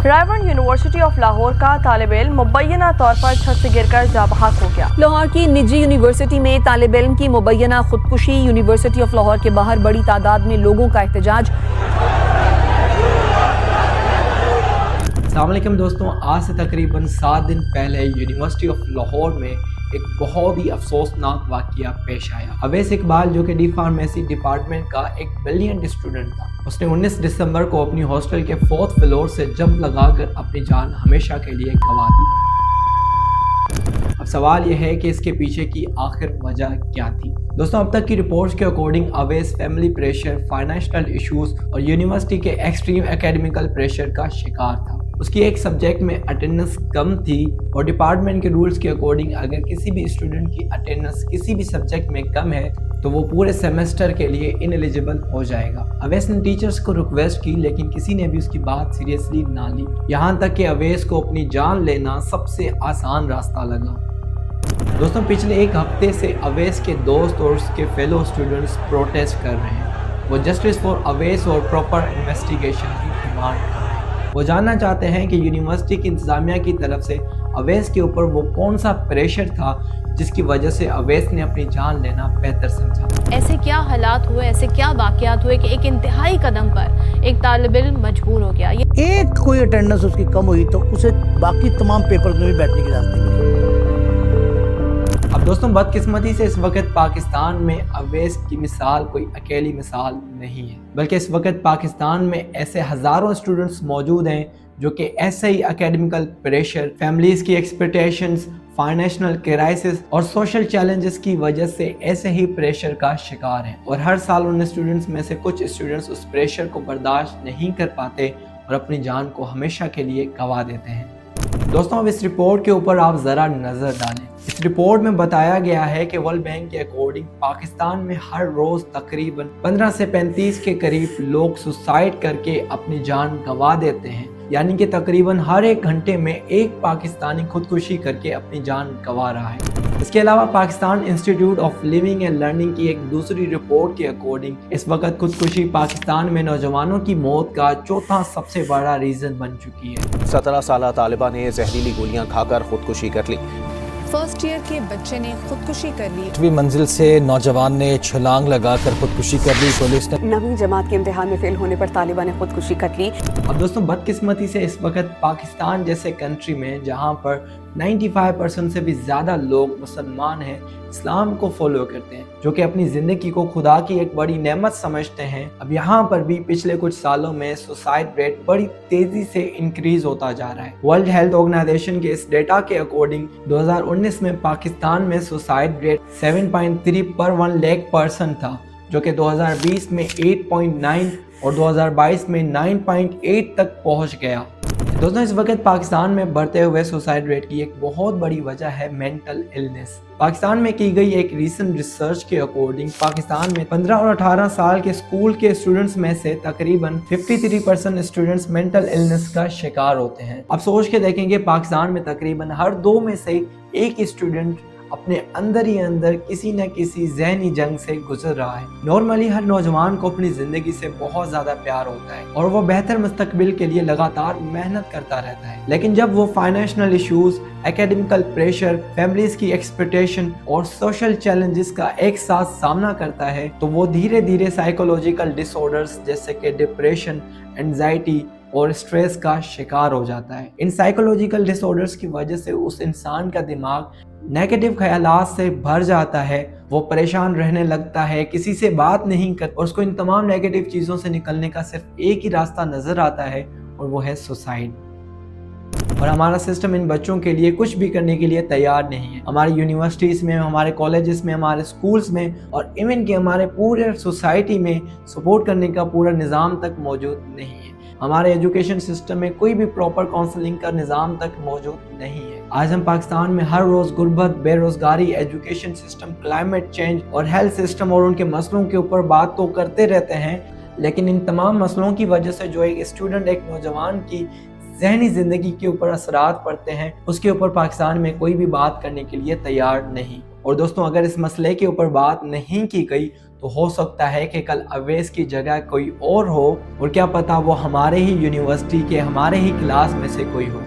रायबंद university of Lahore का तालिब इल्म मुबैना तौर पर छत से गिरकर जाँ बहक हो गया। लाहौर की निजी यूनिवर्सिटी में तालिब इल्म की मुबैना खुदकुशी। यूनिवर्सिटी ऑफ लाहौर के बाहर बड़ी तादाद में लोगों का एहतजाज। अस्सलाम वालेकुम दोस्तों, आज से तकरीबन 7 दिन पहले यूनिवर्सिटी ऑफ लाहौर में एक बहुत ही अफसोसनाक वाक़या पेश आया। अवैस इकबाल जो कि डी फार्मेसी डिपार्टमेंट का एक ब्रिलियंट स्टूडेंट था, उसने 19 दिसंबर को अपनी हॉस्टल के 4th फ्लोर से जंप लगाकर अपनी जान हमेशा के लिए गंवा दी। अब सवाल यह है कि इसके पीछे की आखिर वजह क्या थी। दोस्तों, अब तक की रिपोर्ट्स के according Awais family pressure, financial issues और यूनिवर्सिटी के एक्सट्रीम एकेडमिकल प्रेशर का शिकार था। उसकी एक सब्जेक्ट में अटेंडेंस कम थी और डिपार्टमेंट के रूल्स के अकॉर्डिंग अगर किसी भी स्टूडेंट की अटेंडेंस किसी भी सब्जेक्ट में कम है तो वो पूरे सेमेस्टर के लिए इनएलिजिबल हो जाएगा। अवैस ने टीचर्स को रिक्वेस्ट की, लेकिन किसी ने भी उसकी बात सीरियसली ना ली। यहाँ तक कि अवैस को अपनी जान लेना सबसे आसान रास्ता लगा। दोस्तों, पिछले एक हफ्ते से अवैस के दोस्त और उसके फेलो स्टूडेंट्स प्रोटेस्ट कर रहे हैं। वो जस्टिस फॉर अवैस और प्रॉपर इन्वेस्टिगेशन की डिमांड कर रहे हैं। वो जानना चाहते हैं कि यूनिवर्सिटी की इंतजामिया की तरफ से अवैस के ऊपर वो कौन सा प्रेशर था जिसकी वजह से अवैस ने अपनी जान लेना बेहतर समझा। ऐसे क्या हालात हुए, ऐसे क्या वाक़यात हुए कि एक इंतहाई कदम पर एक तालिब इल्म मजबूर हो गया। एक कोई अटेंडेंस उसकी कम हुई तो उसे बाकी तमाम पेपर में भी बैठने की इजाज़त नहीं मिली। अब दोस्तों, बदकिस्मती से इस वक्त पाकिस्तान में अवैस की मिसाल कोई अकेली मिसाल नहीं है, बल्कि इस वक्त पाकिस्तान में ऐसे हज़ारों स्टूडेंट्स मौजूद हैं जो कि ऐसे ही एकेडमिकल प्रेशर, फैमिलीज़ की एक्सपेक्टेशंस, फाइनेंशियल क्राइसिस और सोशल चैलेंजेस की वजह से ऐसे ही प्रेशर का शिकार हैं। और हर साल उन स्टूडेंट्स में से कुछ स्टूडेंट्स उस प्रेशर को बर्दाश्त नहीं कर पाते और अपनी जान को हमेशा के लिए गंवा देते हैं। दोस्तों, अब इस रिपोर्ट के ऊपर आप ज़रा नज़र डालें। इस रिपोर्ट में बताया गया है कि वर्ल्ड बैंक के अकॉर्डिंग पाकिस्तान में हर रोज़ तकरीबन 15 से 35 के करीब लोग सुसाइड करके अपनी जान गंवा देते हैं। यानी कि तकरीबन हर 1 घंटे में एक पाकिस्तानी खुदकुशी करके अपनी जान गंवा रहा है। इसके अलावा Pakistan institute of living and learning की एक दूसरी रिपोर्ट के अकॉर्डिंग इस वक्त खुदकुशी पाकिस्तान में नौजवानों की मौत का चौथा सबसे बड़ा रीज़न बन चुकी है। 17 साल तालिबा ने जहरीली गोलियां खाकर खुदकुशी कर ली। फर्स्ट ईयर के बच्चे ने खुदकुशी कर ली। 8वीं मंजिल से नौजवान ने छलांग लगाकर खुदकुशी कर ली। पुलिस ने 9वीं जमात के इम्तिहान में फेल होने पर तालिबा ने खुदकुशी कर ली। अब दोस्तों, बदकिस्मती से इस वक्त पाकिस्तान जैसे कंट्री में जहां पर 95% से भी ज़्यादा लोग मुसलमान हैं, इस्लाम को फॉलो करते हैं, जो कि अपनी ज़िंदगी को खुदा की एक बड़ी नेमत समझते हैं, अब यहाँ पर भी पिछले कुछ सालों में सुसाइड रेट बड़ी तेज़ी से इंक्रीज़ होता जा रहा है। वर्ल्ड हेल्थ ऑर्गेनाइजेशन के इस डेटा के अकॉर्डिंग 2019 में पाकिस्तान में सुसाइड रेट 7.3 पर 1 लाख पर्सन था, जो कि 2020 में 8.9 और 2022 में 9.8 तक पहुँच गया। दोस्तों, इस वक्त पाकिस्तान में बढ़ते हुए सुसाइड रेट की एक बहुत बड़ी वजह है मेंटल इलनेस। पाकिस्तान में की गई एक रीसेंट रिसर्च के अकॉर्डिंग पाकिस्तान में 15 और 18 साल के स्कूल के स्टूडेंट्स में से तकरीबन 53% स्टूडेंट्स मेंटल इलनेस का शिकार होते हैं। अब सोच के देखेंगे, पाकिस्तान में तकरीबन हर 2 में से एक स्टूडेंट अपने अंदर ही अंदर किसी न किसी ज़हनी जंग से गुजर रहा है। नॉर्मली हर नौजवान को अपनी ज़िंदगी से बहुत ज़्यादा प्यार होता है और वो बेहतर मुस्तकबिल के लिए लगातार मेहनत करता रहता है, लेकिन जब वो financial issues, academical pressure, families की एक्सपेक्टेशन और सोशल चैलेंजेस का एक साथ सामना करता है तो वो धीरे धीरे साइकोलॉजिकल डिसऑर्डर्स जैसे कि डिप्रेशन, एंजाइटी और स्ट्रेस का शिकार हो जाता है। इन साइकोलॉजिकल डिसऑर्डर्स की वजह से उस इंसान का दिमाग नेगेटिव ख्यालात से भर जाता है, वो परेशान रहने लगता है, किसी से बात नहीं कर और उसको इन तमाम नेगेटिव चीज़ों से निकलने का सिर्फ एक ही रास्ता नज़र आता है और वो है सुसाइड। और हमारा सिस्टम इन बच्चों के लिए कुछ भी करने के लिए तैयार नहीं है। हमारी यूनिवर्सिटीज़ में, हमारे कॉलेजेस में, हमारे स्कूल्स में और इवन कि हमारे पूरे सोसाइटी में सपोर्ट करने का पूरा निज़ाम तक मौजूद नहीं है। हमारे एजुकेशन सिस्टम में कोई भी प्रॉपर काउंसलिंग का निज़ाम तक मौजूद नहीं है। आज हम पाकिस्तान में हर रोज़ गुर्बत, बेरोज़गारी, एजुकेशन सिस्टम, क्लाइमेट चेंज और हेल्थ सिस्टम और उनके मसलों के ऊपर बात तो करते रहते हैं, लेकिन इन तमाम मसलों की वजह से जो एक स्टूडेंट, एक नौजवान की ज़हनी ज़िंदगी के ऊपर असरात पड़ते हैं, उसके ऊपर पाकिस्तान में कोई भी बात करने के लिए तैयार नहीं। और दोस्तों, अगर इस मसले के ऊपर बात नहीं की गई تو ہو سکتا ہے کہ کل اویس کی جگہ کوئی اور ہو، اور کیا پتا وہ ہمارے ہی یونیورسٹی کے ہمارے ہی کلاس میں سے کوئی ہو۔